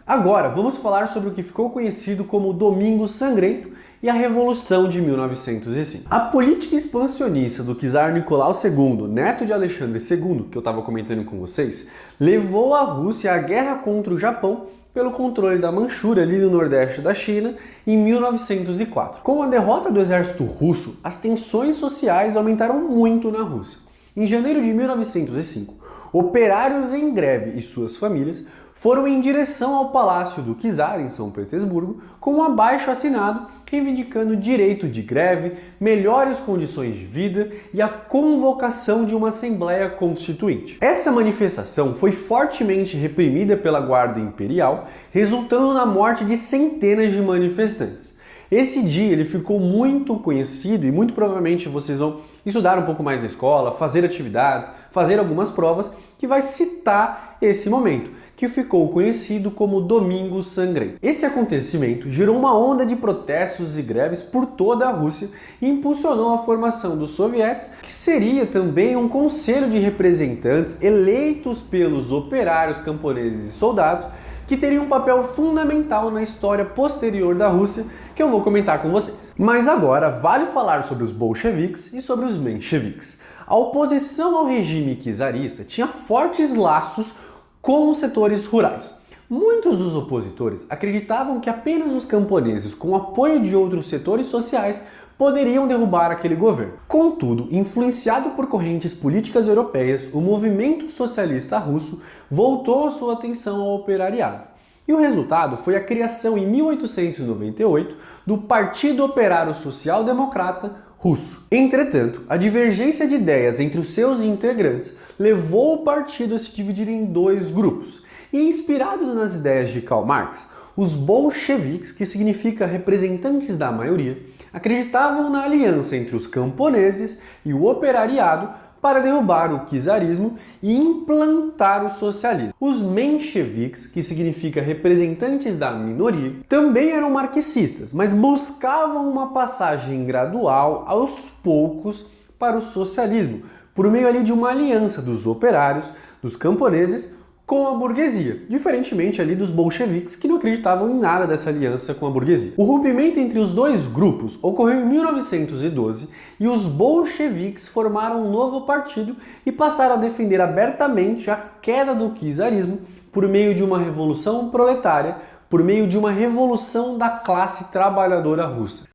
Agora, vamos falar sobre o que ficou conhecido como Domingo Sangrento e a Revolução de 1905. A política expansionista do czar Nicolau II, neto de Alexandre II, que eu estava comentando com vocês, levou a Rússia à guerra contra o Japão pelo controle da Manchúria, ali no nordeste da China, em 1904. Com a derrota do exército russo, as tensões sociais aumentaram muito na Rússia. Em janeiro de 1905, operários em greve e suas famílias foram em direção ao Palácio do Czar, em São Petersburgo, com um abaixo-assinado reivindicando direito de greve, melhores condições de vida e a convocação de uma Assembleia Constituinte. Essa manifestação foi fortemente reprimida pela Guarda Imperial, resultando na morte de centenas de manifestantes. Esse dia ele ficou muito conhecido e muito provavelmente vocês vão estudar um pouco mais na escola, fazer atividades, fazer algumas provas que vai citar esse momento, que ficou conhecido como Domingo Sangrento. Esse acontecimento gerou uma onda de protestos e greves por toda a Rússia e impulsionou a formação dos sovietes, que seria também um conselho de representantes eleitos pelos operários, camponeses e soldados, que teria um papel fundamental na história posterior da Rússia, que eu vou comentar com vocês. Mas agora vale falar sobre os bolcheviques e sobre os mencheviques. A oposição ao regime czarista tinha fortes laços com os setores rurais. Muitos dos opositores acreditavam que apenas os camponeses, com o apoio de outros setores sociais, poderiam derrubar aquele governo. Contudo, influenciado por correntes políticas europeias, o movimento socialista russo voltou sua atenção ao operariado. E o resultado foi a criação em 1898 do Partido Operário Social Democrata Russo. Entretanto, a divergência de ideias entre os seus integrantes levou o partido a se dividir em dois grupos. E inspirados nas ideias de Karl Marx, os bolcheviques, que significa representantes da maioria, acreditavam na aliança entre os camponeses e o operariado para derrubar o czarismo e implantar o socialismo. Os mencheviques, que significa representantes da minoria, também eram marxistas, mas buscavam uma passagem gradual, aos poucos, para o socialismo, por meio ali de uma aliança dos operários, dos camponeses, com a burguesia, diferentemente ali dos bolcheviques, que não acreditavam em nada dessa aliança com a burguesia. O rompimento entre os dois grupos ocorreu em 1912 e os bolcheviques formaram um novo partido e passaram a defender abertamente a queda do czarismo por meio de uma revolução proletária, por meio de uma revolução da classe trabalhadora russa.